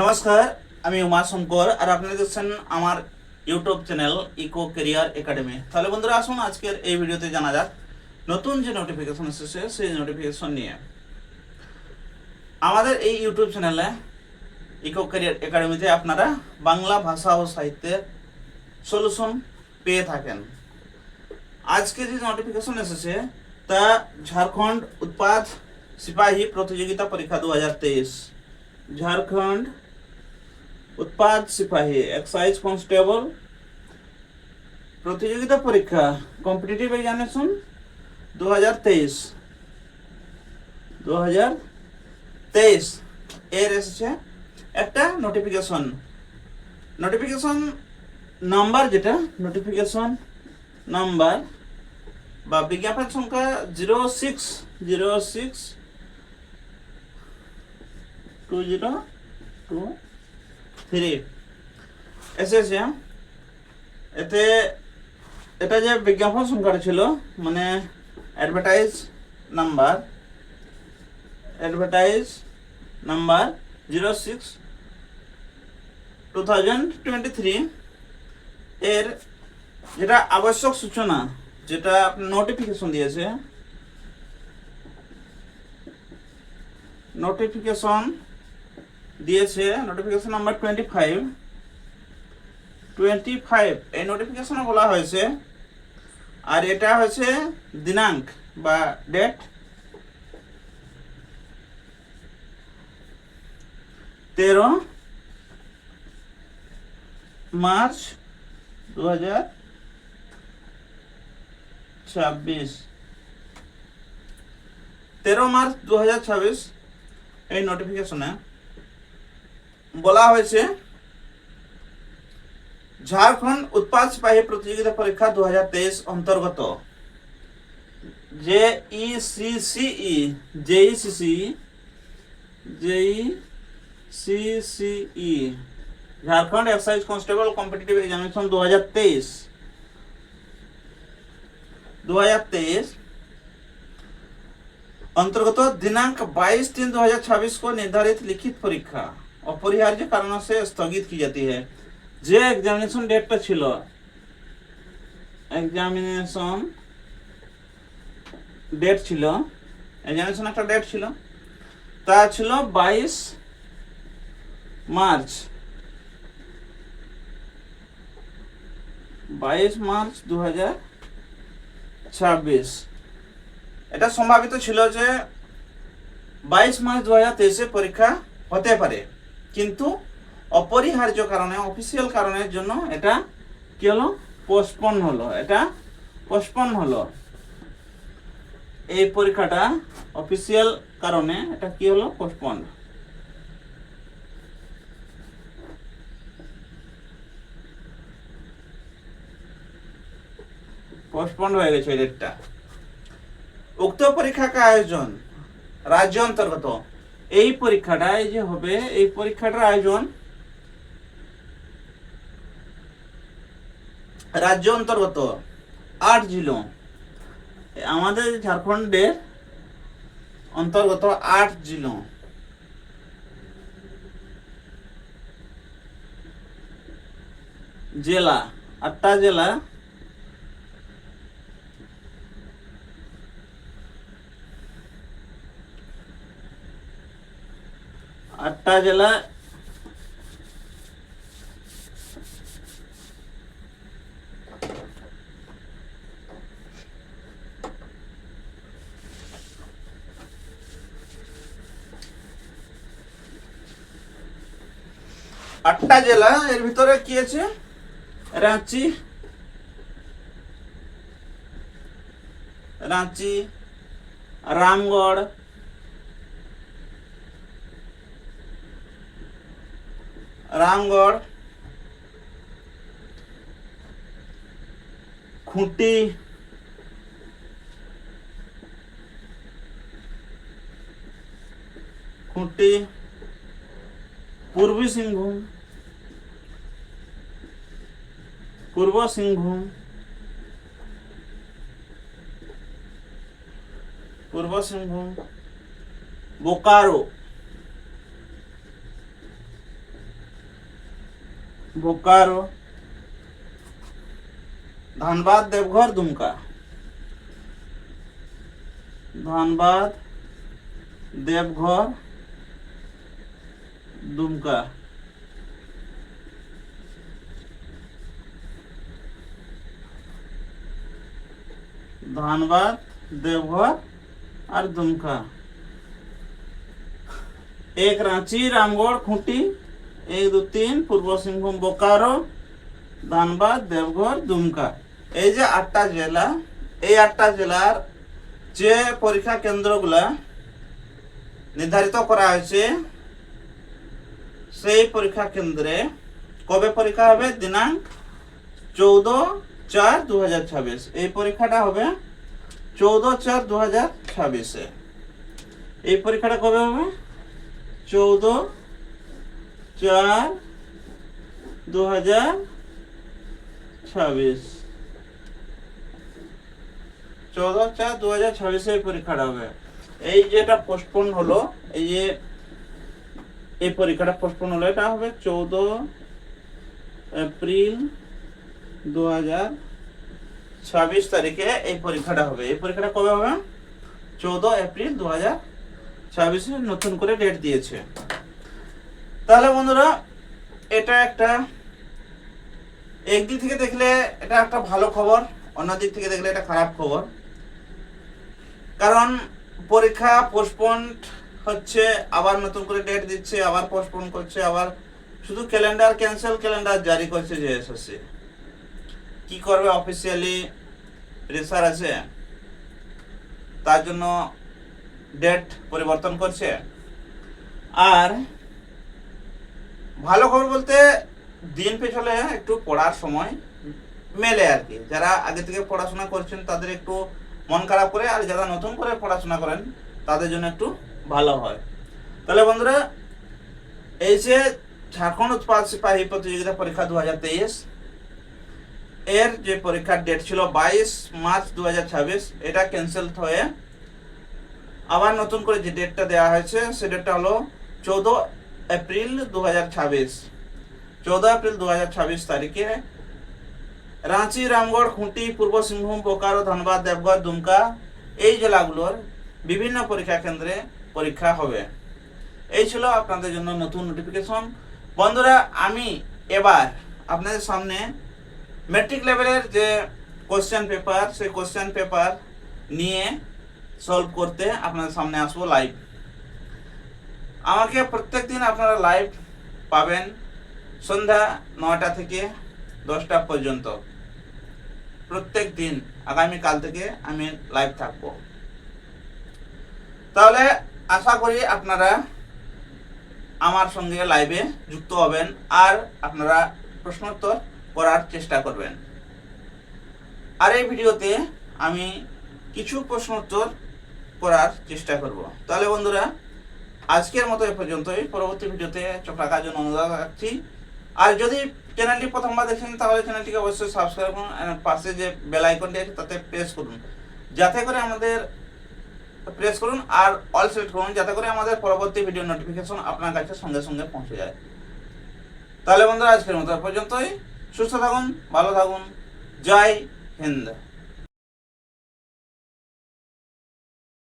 নমস্কার, আমি উমা শঙ্কর আর আপনারা দেখছেন আমার YouTube channel Eco Career Academy. তাহলে বন্ধুরা আসুন আজকের এই ভিডিওতে জানা যাক নতুন যে নোটিফিকেশন এসেছে সেই নোটিফিকেশন নিয়ে। আমাদের এই ইউটিউব চ্যানেলে ইকো ক্যারিয়ার একাডেমিতে আপনারা বাংলা ভাষা ও সাহিত্যের সলিউশন পেয়ে থাকেন। আজকে যে নোটিফিকেশন এসেছে তা ঝাড়খণ্ড উৎপাদ সিপাহী প্রতিযোগিতা পরীক্ষা 2023। ঝাড়খণ্ড उत्पाद सिपाही एक्साइज कांस्टेबल प्रतियोगिता परीक्षा कॉम्पिटिटिव एग्जामिनेशन 2023 এর এসেছে একটা নোটিফিকেশন নাম্বার, যেটা নোটিফিকেশন নাম্বার বা বিজ্ঞাপন সংখ্যা 06062023 এসেছে। এতে এটা যে বিজ্ঞাপন সংখ্যাটা ছিল মানে অ্যাডভার্টাইজ নাম্বার 06/2023 এর যেটা আবশ্যক সূচনা, যেটা নোটিফিকেশন দিয়েছে, নোটিফিকেশন নাম্বার 25 এই নোটিফিকেশনে বলা হয়েছে। আর এটা হয়েছে দিনাঙ্ক বা ডেট 13 মার্চ 2026। 13 মার্চ 2026 এই নোটিফিকেশনে বলা হয়েছে ঝাড়খণ্ড উৎপাদ সিপাহী প্রতিযোগিতা পরীক্ষা 2023 অন্তর্গত JECCE Jharkhand excise constable competitive examination 2023 अंतर्गत दिनांक 22/3/2026 को निर्धारित लिखित परीक्षा अपरिहार्य कारणों से स्थगित की जाती है। যে এক্সামিনেশন ডেটটা ছিল, এক্সামিনেশন একটা ডেট ছিল, তা ছিল 22 মার্চ 2026। এটা সম্ভাবিত ছিল যে 22 মার্চ 2023 পরীক্ষা হতে পারে, কিন্তু অপরিহার্য কারণে, অফিসিয়াল কারণের জন্য এটা কি হলো, পোস্টপোন হলো। এই পরীক্ষাটা অফিসিয়াল কারণে এটা কি হলো, পোস্টপোন হয়ে গেছে এই ডেটটা। উক্ত পরীক্ষা কা আয়োজন রাজ্য অন্তর্গত, এই পরীক্ষাটা এই যে হবে, এই পরীক্ষাটার আয়োজন রাজ্য অন্তর্গত 8 জেলা, আমাদের ঝাড়খণ্ডের অন্তর্গত 8 জেলা, 8টা জেলা, এর ভিতরে কি আছে, রাঁচি, রামগড়, খুঁটি, পূর্ব সিংভূম, পূর্ব সিংভূম, बोकारो, बोकारो, धनबाद, देवघर, दुमका, धनबाद, देवघर, दुमका। धनबाद, देवघर और दुमका। एक रांची, रामगढ़, खूंटी, 1 2 3 पूर्व सिंहभूम, बोकारो, धनबाद, देवघर, दुमका। এই যে 8টা জেলা, এই 8টা জেলার যে পরীক্ষা কেন্দ্রগুলা নির্ধারিত করা হয়েছে সেই পরীক্ষা কেন্দ্রে কবে পরীক্ষা হবে? দিনাঙ্ক 14/4/2026। এই পরীক্ষাটা হবে 14/4/2026 এই পরীক্ষাটা কবে হবে? 14/4/2026। 14/4/2026 এই পরীক্ষাটা হবে। এই যেটা পোস্টপোন হলো, এই যে এই পরীক্ষাটা পোস্টপোন হলো, এটা হবে 14 এপ্রিল 2026 তারিখে এই পরীক্ষাটা হবে। এই পরীক্ষাটা কবে হবে? 14 এপ্রিল 2026 নতুন করে ডেট দিয়েছে। তাহলে বন্ধুরা, এটা একটা একদিক থেকে দেখলে এটা একটা ভালো খবর, অন্য দিক থেকে দেখলে এটা খারাপ খবর। কারণ পরীক্ষা পোস্টপোন হচ্ছে, আবার নতুন করে ডেট দিচ্ছে, আবার পোস্টপোন করছে, আবার শুধু ক্যালেন্ডার ক্যান্সেল, ক্যালেন্ডার জারি করছে যে এসএসসি। কি করবে? অফিসিয়ালি প্রেসার আছে, তার জন্য ডেট পরিবর্তন করছে। আর ভালো খবর বলতে দিন পেছলে একটু পড়ার সময় মেলে আর কি। যারা আগে থেকে পড়াশোনা করছেন তাদের একটু মন খারাপ করে, আর যারা নতুন করে পড়াশোনা করেন তাদের জন্য একটু ভালো হয়। তাহলে বন্ধুরা, এই যে ঝাড়খণ্ড উৎপাদ সিপাহী প্রতিযোগিতা পরীক্ষা 2023 এর যে পরীক্ষার ডেট ছিল 22 মার্চ 2026, এটা ক্যান্সেল হয়ে আবার নতুন করে যে ডেটটা দেওয়া হয়েছে সে ডেটটা হলো 14 এপ্রিল 2026। 14 এপ্রিল 2026 তারিখে রাঁচি, রামগড়, খুঁটি, পূর্ব সিংভূম, बोकारो, धनबाद, देवघर, दुमका এই জেলাগুলোর বিভিন্ন পরীক্ষা কেন্দ্রে পরীক্ষা হবে। এই ছিল আপনাদের জন্য নতুন নোটিফিকেশন। বন্ধুরা, আমি এবার আপনাদের সামনে ম্যাট্রিক লেভেলের যে কোশ্চেন পেপার, সেই কোশ্চেন পেপার নিয়ে সলভ করতে আপনাদের সামনে আসবো লাইভ। আমাকে প্রত্যেক দিন আপনারা লাইভ পাবেন সন্ধ্যা 9টা থেকে 10টা পর্যন্ত। প্রত্যেক দিন আগামীকাল থেকে আমি লাইভ থাকবো। তাহলে আশা করি আপনারা আমার সঙ্গে লাইভে যুক্ত হবেন আর আপনারা প্রশ্নোত্তর করার চেষ্টা করবেন। আর এই ভিডিওতে আমি কিছু প্রশ্নোত্তর করার চেষ্টা করব। তাহলে বন্ধুরা, আজকের মতো এ পর্যন্তই। পরবর্তী ভিডিওতে চোখ রাখার জন্য অনুরোধ রাখছি। আর যদি চ্যানেলটি প্রথমবার দেখেন তাহলে চ্যানেলটিকে অবশ্যই সাবস্ক্রাইব করুন, পাশে যে বেল আইকনটি আছে তাতে প্রেস করুন, যাতে করে আমাদের প্রেস করুন আর অল সিলেক্ট করুন, যাতে করে আমাদের পরবর্তী ভিডিও নোটিফিকেশন আপনার কাছে সঙ্গে সঙ্গে পৌঁছে যায়। তাহলে বন্ধুরা, আজকের মতো পর্যন্তই। সুস্থ থাকুন, ভালো থাকুন। জয় হিন্দ।